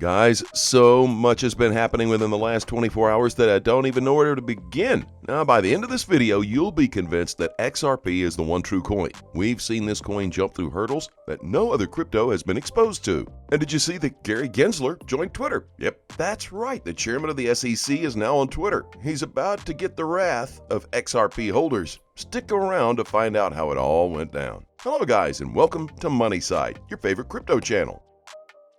Guys, so much has been happening within the last 24 hours that I don't even know where to begin. Now, by the end of this video, you'll be convinced that XRP is the one true coin. We've seen this coin jump through hurdles that no other crypto has been exposed to. And did you see that Gary Gensler joined Twitter? Yep, that's right. The chairman of the SEC is now on Twitter. He's about to get the wrath of XRP holders. Stick around to find out how it all went down. Hello, guys, and welcome to MoneySide, your favorite crypto channel.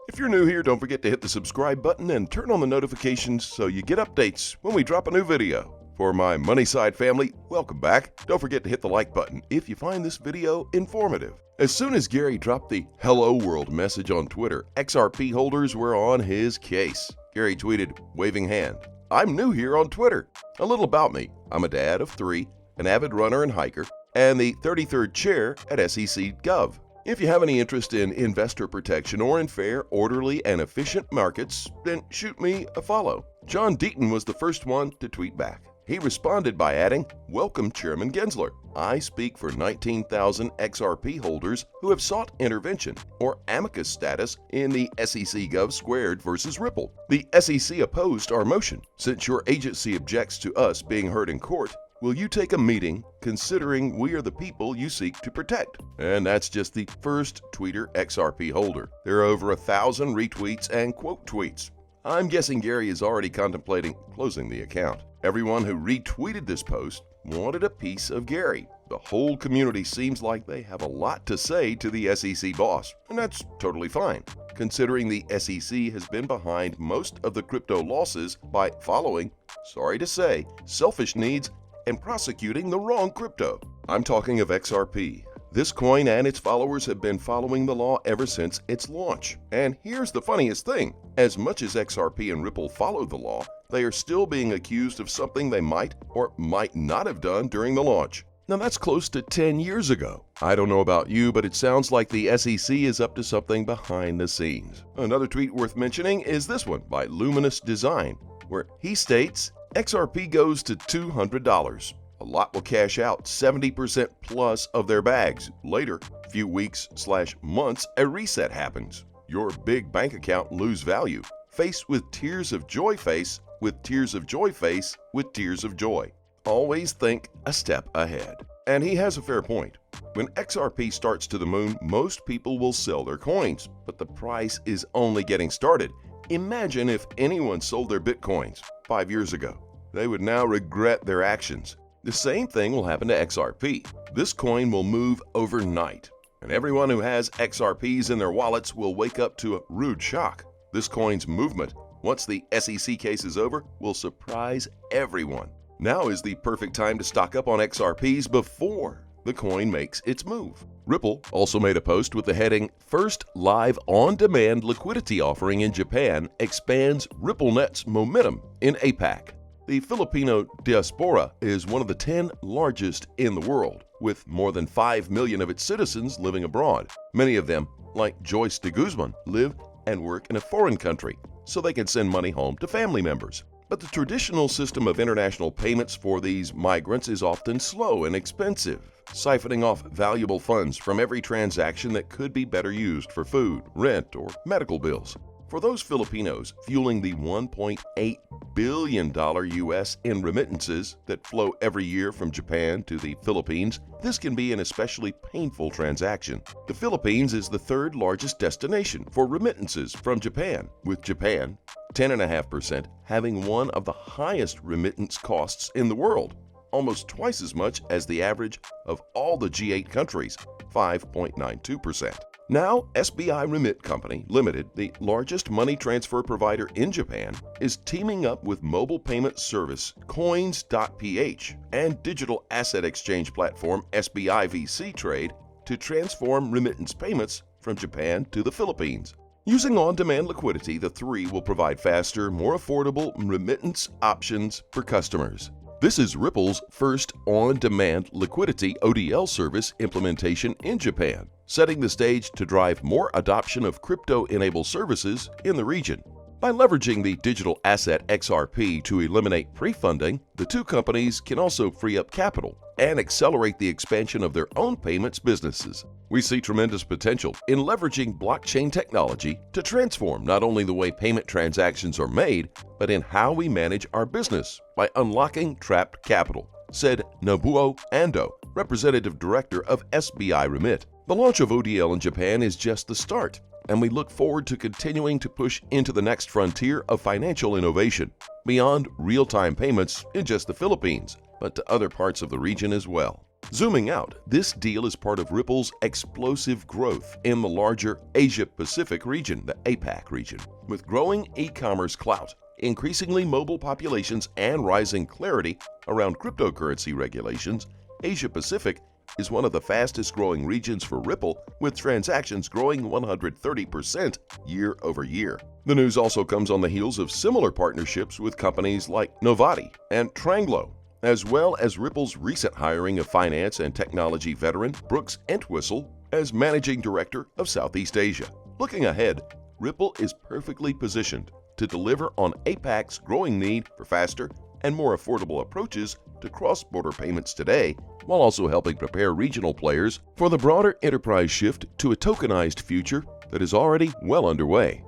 If you're new here, don't forget to hit the subscribe button and turn on the notifications so you get updates when we drop a new video. For my MoneySide family, welcome back. Don't forget to hit the like button if you find this video informative. As soon as Gary dropped the Hello World message on Twitter, XRP holders were on his case. Gary tweeted, waving hand, "I'm new here on Twitter. A little about me. I'm a dad of 3, an avid runner and hiker, and the 33rd chair at SEC Gov. If you have any interest in investor protection or in fair, orderly, and efficient markets, then shoot me a follow." John Deaton was the first one to tweet back. He responded by adding, "Welcome, Chairman Gensler. I speak for 19,000 XRP holders who have sought intervention or amicus status in the SEC Gov Squared versus Ripple. The SEC opposed our motion. Since your agency objects to us being heard in court, will you take a meeting considering we are the people you seek to protect?" And that's just the first tweeter XRP holder. There are over 1,000 retweets and quote tweets. I'm guessing Gary is already contemplating closing the account. Everyone who retweeted this post wanted a piece of Gary. The whole community seems like they have a lot to say to the SEC boss, and that's totally fine, considering the SEC has been behind most of the crypto losses by following, sorry to say, selfish needs and prosecuting the wrong crypto. I'm talking of XRP. This coin and its followers have been following the law ever since its launch. And here's the funniest thing. As much as XRP and Ripple follow the law, they are still being accused of something they might or might not have done during the launch. Now that's close to 10 years ago. I don't know about you, but it sounds like the SEC is up to something behind the scenes. Another tweet worth mentioning is this one by Luminous Design, where he states, "XRP goes to $200. A lot will cash out 70% plus of their bags. Later, few weeks/months, a reset happens. Your big bank account lose value. Faced with tears of joy face, with tears of joy face, with tears of joy. Always think a step ahead." And he has a fair point. When XRP starts to the moon, most people will sell their coins, but the price is only getting started. Imagine if anyone sold their Bitcoins 5 years ago. They would now regret their actions. The same thing will happen to XRP. This coin will move overnight, and everyone who has XRPs in their wallets will wake up to a rude shock. This coin's movement, once the SEC case is over, will surprise everyone. Now is the perfect time to stock up on XRPs before the coin makes its move. Ripple also made a post with the heading, "First live on-demand liquidity offering in Japan expands RippleNet's momentum in APAC." The Filipino diaspora is one of the 10 largest in the world, with more than 5 million of its citizens living abroad. Many of them, like Joyce de Guzman, live and work in a foreign country, so they can send money home to family members. But the traditional system of international payments for these migrants is often slow and expensive, siphoning off valuable funds from every transaction that could be better used for food, rent, or medical bills. For those Filipinos fueling the $1.8 billion US in remittances that flow every year from Japan to the Philippines, this can be an especially painful transaction. The Philippines is the 3rd largest destination for remittances from Japan, with Japan, 10.5%, having one of the highest remittance costs in the world, almost twice as much as the average of all the G8 countries, 5.92%. Now, SBI Remit Company Limited, the largest money transfer provider in Japan, is teaming up with mobile payment service Coins.ph and digital asset exchange platform SBI VC Trade to transform remittance payments from Japan to the Philippines. Using on-demand liquidity, the three will provide faster, more affordable remittance options for customers. This is Ripple's first on-demand liquidity ODL service implementation in Japan, setting the stage to drive more adoption of crypto-enabled services in the region. By leveraging the digital asset XRP to eliminate pre-funding, the two companies can also free up capital and accelerate the expansion of their own payments businesses. We see tremendous potential in leveraging blockchain technology to transform not only the way payment transactions are made, but in how we manage our business by unlocking trapped capital, said Nobuo Ando, Representative Director of SBI Remit. The launch of ODL in Japan is just the start, and we look forward to continuing to push into the next frontier of financial innovation, beyond real-time payments in just the Philippines, but to other parts of the region as well. Zooming out, this deal is part of Ripple's explosive growth in the larger Asia-Pacific region, the APAC region. With growing e-commerce clout, increasingly mobile populations, and rising clarity around cryptocurrency regulations, Asia-Pacific is one of the fastest-growing regions for Ripple, with transactions growing 130% year over year. The news also comes on the heels of similar partnerships with companies like Novati and Tranglo, as well as Ripple's recent hiring of finance and technology veteran Brooks Entwistle as Managing Director of Southeast Asia. Looking ahead, Ripple is perfectly positioned to deliver on APAC's growing need for faster and more affordable approaches to cross-border payments today, while also helping prepare regional players for the broader enterprise shift to a tokenized future that is already well underway.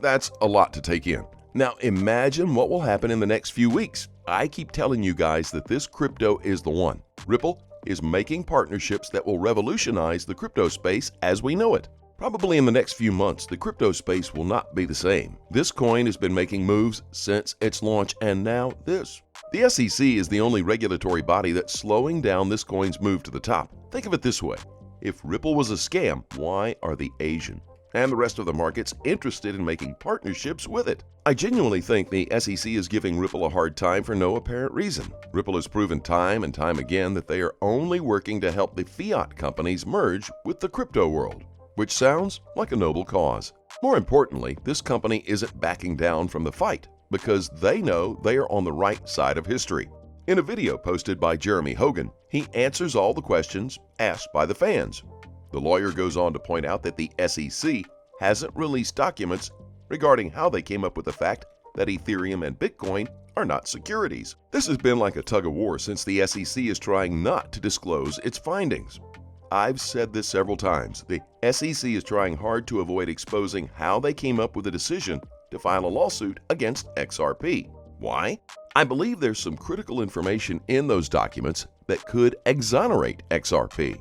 That's a lot to take in. Now imagine what will happen in the next few weeks. I keep telling you guys that this crypto is the one. Ripple is making partnerships that will revolutionize the crypto space as we know it. Probably in the next few months, the crypto space will not be the same. This coin has been making moves since its launch, and now this. The SEC is the only regulatory body that's slowing down this coin's move to the top. Think of it this way. If Ripple was a scam, why are the Asian and the rest of the markets interested in making partnerships with it? I genuinely think the SEC is giving Ripple a hard time for no apparent reason. Ripple has proven time and time again that they are only working to help the fiat companies merge with the crypto world, which sounds like a noble cause. More importantly, this company isn't backing down from the fight because they know they are on the right side of history. In a video posted by Jeremy Hogan, he answers all the questions asked by the fans. The lawyer goes on to point out that the SEC hasn't released documents regarding how they came up with the fact that Ethereum and Bitcoin are not securities. This has been like a tug-of-war since the SEC is trying not to disclose its findings. I've said this several times. The SEC is trying hard to avoid exposing how they came up with the decision to file a lawsuit against XRP. Why? I believe there's some critical information in those documents that could exonerate XRP.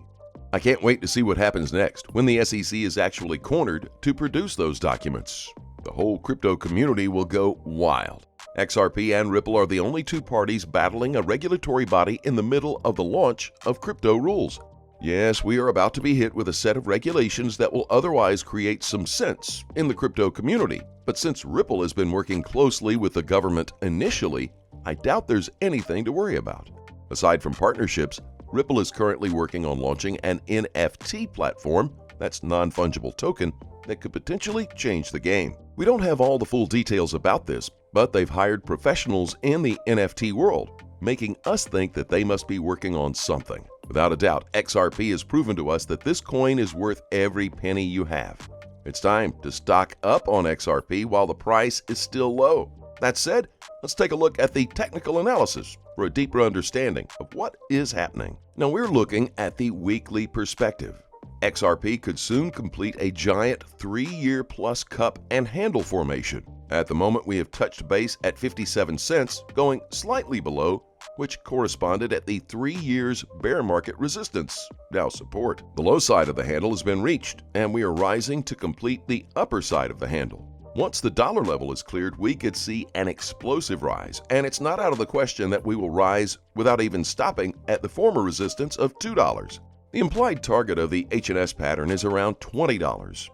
I can't wait to see what happens next when the SEC is actually cornered to produce those documents. The whole crypto community will go wild. XRP and Ripple are the only two parties battling a regulatory body in the middle of the launch of crypto rules. Yes, we are about to be hit with a set of regulations that will otherwise create some sense in the crypto community. But since Ripple has been working closely with the government initially, I doubt there's anything to worry about. Aside from partnerships, Ripple is currently working on launching an NFT platform, that's non-fungible token, that could potentially change the game. We don't have all the full details about this, but they've hired professionals in the NFT world, making us think that they must be working on something. Without a doubt, XRP has proven to us that this coin is worth every penny you have. It's time to stock up on XRP while the price is still low. That said, let's take a look at the technical analysis for a deeper understanding of what is happening. Now we're looking at the weekly perspective. XRP could soon complete a giant 3-year plus cup and handle formation. At the moment, we have touched base at 57 cents, going slightly below, which corresponded at the 3 years bear market resistance, now support. The low side of the handle has been reached, and we are rising to complete the upper side of the handle. Once the dollar level is cleared, we could see an explosive rise, and it's not out of the question that we will rise without even stopping at the former resistance of $2. The implied target of the H&S pattern is around $20.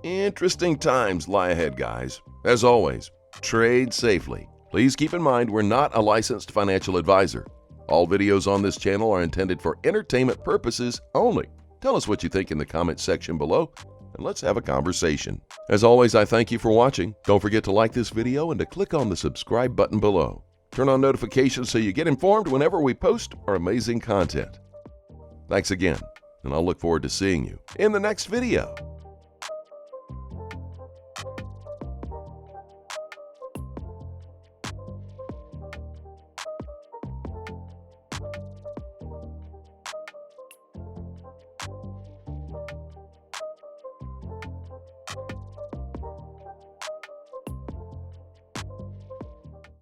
Interesting times lie ahead, guys. As always, trade safely. Please keep in mind we're not a licensed financial advisor. All videos on this channel are intended for entertainment purposes only. Tell us what you think in the comments section below, and let's have a conversation. As always, I thank you for watching. Don't forget to like this video and to click on the subscribe button below. Turn on notifications so you get informed whenever we post our amazing content. Thanks again, and I'll look forward to seeing you in the next video.